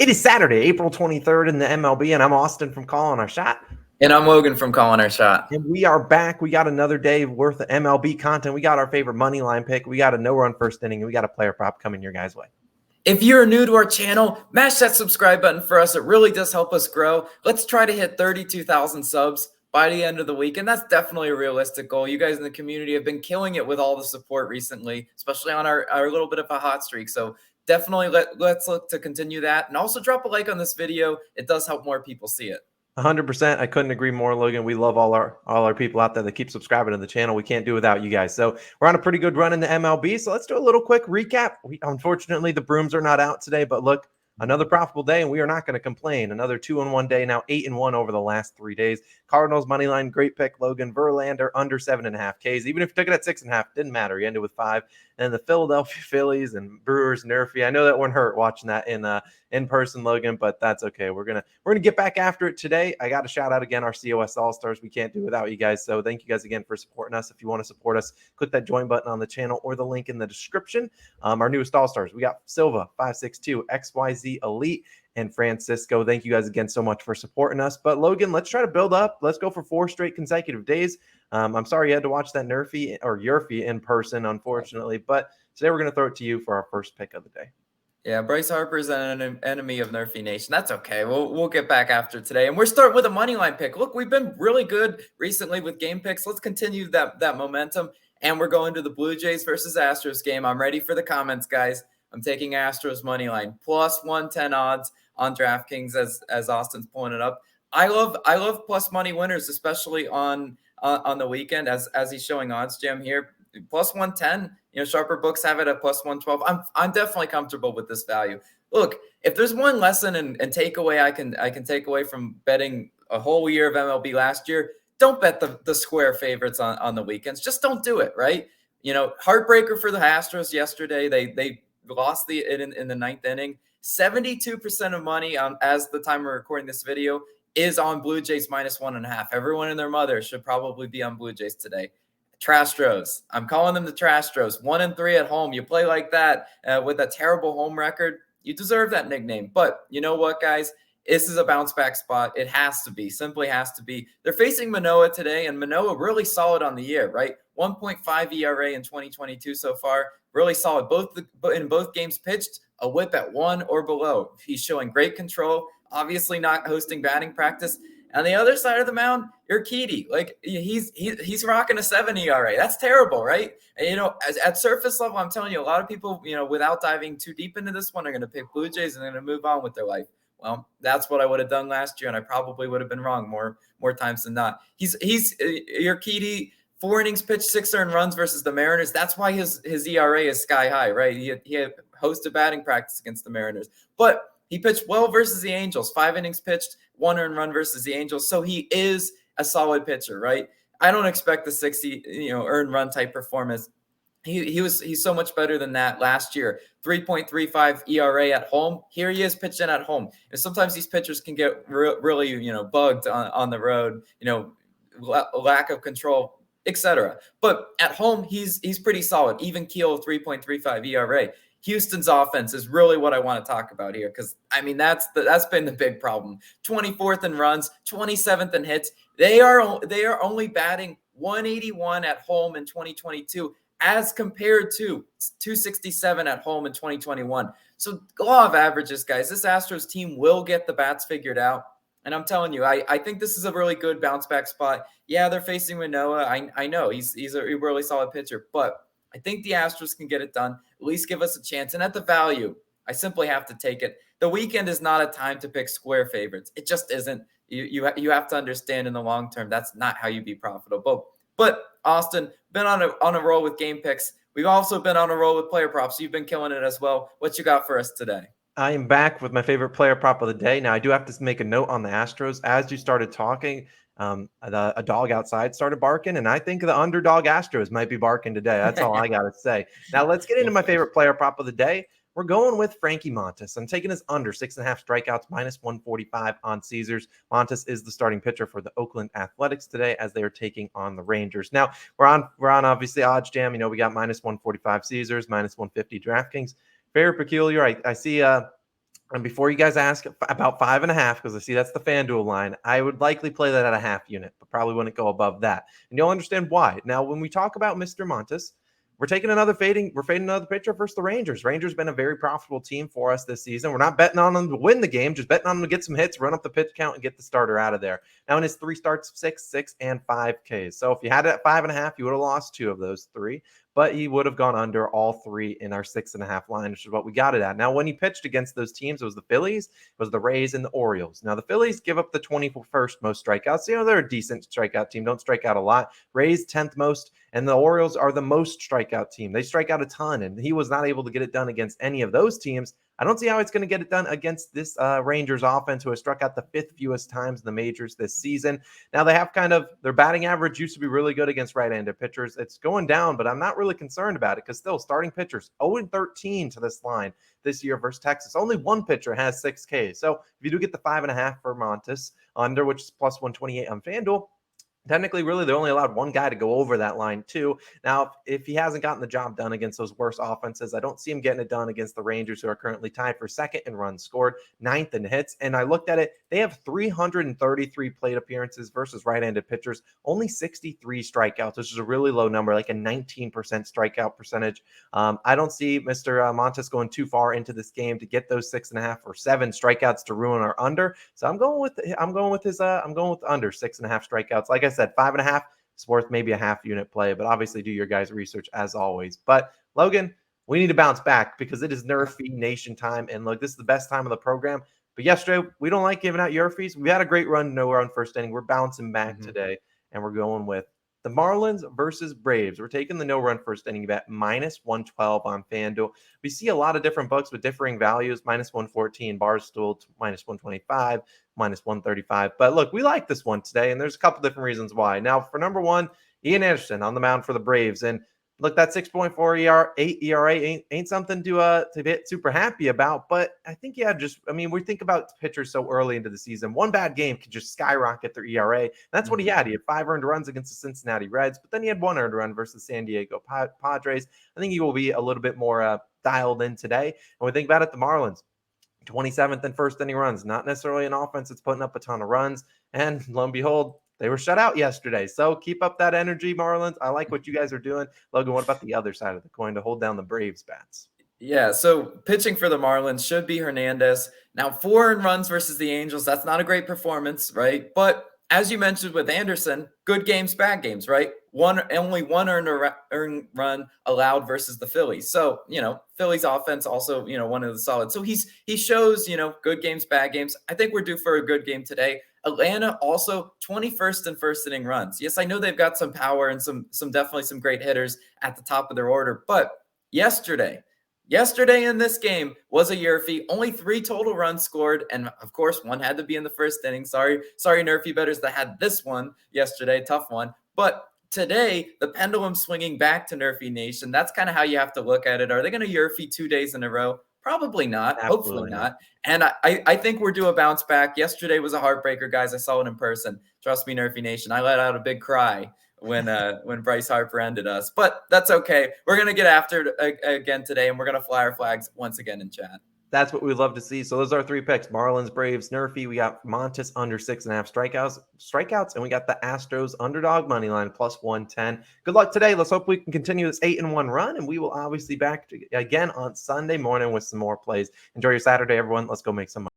It is Saturday, April 23rd in the MLB, and I'm Austin from Calling Our Shot. And I'm Logan from Calling Our Shot. And we are back. We got another day worth of MLB content. We got our favorite money line pick. We got a no-run first inning, and we got a player prop coming your guys' way. If you're new to our channel, mash that subscribe button for us. It really does help us grow. Let's try to hit 32,000 subs by the end of the week, and that's definitely a realistic goal. You guys in the community have been killing it with all the support recently, especially on our little bit of a hot streak. So definitely let's look to continue that. And also drop a like on this video. It does help more people see it. 100%. I couldn't agree more, Logan. We love all our people out there that keep subscribing to the channel. We can't do without you guys. So we're on a pretty good run in the MLB. So let's do a little quick recap. Unfortunately, the brooms are not out today, but look, another profitable day, and we are not going to complain. Another 2-in-1 day, now 8-1 over the last 3 days. Cardinals money line, great pick. Logan Verlander under 7.5 Ks. Even if you took it at 6.5, didn't matter. You ended with 5. And the Philadelphia Phillies and Brewers NRFI. I know that one hurt watching that in person, Logan, but that's okay. We're gonna get back after it today. I got to shout out again our COS All-Stars. We can't do without you guys. So thank you guys again for supporting us. If you want to support us, click that join button on the channel or the link in the description. Our newest All-Stars, we got Silva 562, XYZ Elite, and Francisco. Thank you guys again so much for supporting us. But Logan, let's try to build up. Let's go for 4 straight consecutive days. I'm sorry you had to watch that Yurfie in person, unfortunately. But today we're going to throw it to you for our first pick of the day. Yeah, Bryce Harper's an enemy of Nerfy Nation. That's okay. We'll get back after today. And we're starting with a money line pick. Look, we've been really good recently with game picks. Let's continue that momentum. And we're going to the Blue Jays versus Astros game. I'm ready for the comments, guys. I'm taking Astros money line plus 110 odds on DraftKings as Austin's pulling it up. I love plus money winners, especially on the weekend as he's showing odds jam here. Plus 110, sharper books have it at plus 112. I'm definitely comfortable with this value. Look, if there's one lesson and takeaway I can take away from betting a whole year of MLB last year, don't bet the square favorites on the weekends. Just don't do it, right? Heartbreaker for the Astros yesterday. They lost in the 9th inning. 72% of money as the time we're recording this video is on Blue Jays minus 1.5. Everyone and their mother should probably be on Blue Jays today. Trastros. I'm calling them the Trastros. 1-3 at home. You play like that with a terrible home record, you deserve that nickname. But you know what, guys? This is a bounce back spot. It has to be. Simply has to be. They're facing Manoah today, and Manoah really solid on the year, right? 1.5 ERA in 2022 so far. Really solid. In both games pitched, a whip at 1 or below. He's showing great control. Obviously not hosting batting practice. On the other side of the mound, Urquidy, like he's rocking a 7 ERA. That's terrible, right? And, at surface level, I'm telling you, a lot of people, without diving too deep into this one, are going to pick Blue Jays and they're going to move on with their life. Well, that's what I would have done last year, and I probably would have been wrong more times than not. He's Urquidy, 4 innings pitched, 6 earned runs versus the Mariners. That's why his ERA is sky high, right? He had hosted batting practice against the Mariners, but he pitched well versus the Angels. 5 innings pitched, 1 earned run versus the Angels. So he is a solid pitcher, right? I don't expect the 60, earned run type performance. He's so much better than that last year. 3.35 ERA at home. Here he is pitching at home. And sometimes these pitchers can get really, bugged on the road, lack of control, etc. But at home, he's pretty solid. Even keel 3.35 ERA. Houston's offense is really what I want to talk about here because, that's been the big problem. 24th in runs, 27th in hits. They are only batting 181 at home in 2022 as compared to 267 at home in 2021. So law of averages, guys. This Astros team will get the bats figured out. And I'm telling you, I think this is a really good bounce back spot. Yeah, they're facing Manoah. I know he's a really solid pitcher, but I think the Astros can get it done, at least give us a chance. And at the value, I simply have to take it. The weekend is not a time to pick square favorites. It just isn't. You have to understand in the long term, that's not how you be profitable. But Austin, been on a roll with game picks. We've also been on a roll with player props. You've been killing it as well. What you got for us today? I am back with my favorite player prop of the day. Now, I do have to make a note on the Astros. As you started talking, a dog outside started barking, and I think the underdog Astros might be barking today. That's all I got to say. Now, let's get into my favorite player prop of the day. We're going with Frankie Montas. I'm taking his under 6.5 strikeouts, minus 145 on Caesars. Montas is the starting pitcher for the Oakland Athletics today as they are taking on the Rangers. Now, we're on obviously odds jam. We got minus 145 Caesars, minus 150 DraftKings. Very peculiar. I see And before you guys ask about 5.5, because I see that's the FanDuel line, I would likely play that at a half unit, but probably wouldn't go above that. And you'll understand why. Now, when we talk about Mr. Montes, we're fading another pitcher versus the Rangers. Rangers been a very profitable team for us this season. We're not betting on them to win the game, just betting on them to get some hits, run up the pitch count, and get the starter out of there. Now, in his 3 starts, 6, and 5 Ks. So if you had it at 5.5, you would have lost 2 of those 3, but he would have gone under all 3 in our 6.5 line, which is what we got it at. Now, when he pitched against those teams, it was the Phillies, it was the Rays, and the Orioles. Now, the Phillies give up the 21st most strikeouts. They're a decent strikeout team. Don't strike out a lot. Rays 10th most, and the Orioles are the most strikeout team. They strike out a ton, and he was not able to get it done against any of those teams. I don't see how it's going to get it done against this Rangers offense, who has struck out the 5th fewest times in the majors this season. Now, they have their batting average used to be really good against right-handed pitchers. It's going down, but I'm not really concerned about it because still starting pitchers 0-13 to this line this year versus Texas. Only one pitcher has 6 Ks. So if you do get the 5.5 for Montes under, which is plus 128 on FanDuel, technically, really, they only allowed one guy to go over that line, too. Now, if he hasn't gotten the job done against those worse offenses, I don't see him getting it done against the Rangers, who are currently tied for 2nd in runs scored, 9th in hits. And I looked at it. They have 333 plate appearances versus right-handed pitchers, only 63 strikeouts, which is a really low number, like a 19% strikeout percentage. I don't see Mr. Montes going too far into this game to get those 6.5 or 7 strikeouts to ruin our under. So I'm going with under 6.5 strikeouts. Like I said, 5.5 is worth maybe a half unit play, but obviously do your guys' research as always. But Logan, we need to bounce back because it is NRFI Nation time. And look, this is the best time of the program. But yesterday, we don't like giving out NRFIs. We had a great run, no run first inning. We're bouncing back today, and we're going with the Marlins versus Braves. We're taking the no-run first inning bet minus 112 on FanDuel. We see a lot of different books with differing values, minus 114, Barstool minus 125, minus 135. But look, we like this one today, and there's a couple different reasons why. Now, for number one, Ian Anderson on the mound for the Braves. And look, that 6.4 ERA ain't something to get super happy about. But I think, we think about pitchers so early into the season. One bad game could just skyrocket their ERA. And that's what he had. He had 5 earned runs against the Cincinnati Reds, but then he had 1 earned run versus San Diego Padres. I think he will be a little bit more dialed in today. And we think about it, the Marlins, 27th in first inning runs, not necessarily an offense that's putting up a ton of runs. And lo and behold, they were shut out yesterday. So keep up that energy, Marlins. I like what you guys are doing. Logan, what about the other side of the coin to hold down the Braves bats? Yeah, so pitching for the Marlins should be Hernandez. Now, 4 earned runs versus the Angels, that's not a great performance, right? But as you mentioned with Anderson, good games, bad games, right? Only one earned run allowed versus the Phillies. So, Phillies offense also, one of the solid. So he shows, good games, bad games. I think we're due for a good game today. Atlanta also 21st in first inning runs. Yes, I know they've got some power and some definitely some great hitters at the top of their order, but yesterday in this game was a NRFI. Only 3 total runs scored, and of course, one had to be in the first inning. Sorry, NRFI bettors that had this one yesterday, tough one. But today, the pendulum swinging back to NRFI Nation. That's kind of how you have to look at it. Are they going to NRFI 2 days in a row? Probably not. Absolutely Hopefully not. And I think we're due a bounce back. Yesterday was a heartbreaker, guys. I saw it in person. Trust me, NRFI Nation. I let out a big cry when Bryce Harper ended us. But that's okay. We're going to get after it again today, and we're going to fly our flags once again in chat. That's what we'd love to see. So those are our 3 picks: Marlins, Braves, NRFI. We got Montes under 6.5 strikeouts, and we got the Astros underdog money line plus 110. Good luck today. Let's hope we can continue this 8-1 run, and we will obviously back again on Sunday morning with some more plays. Enjoy your Saturday, everyone. Let's go make some money.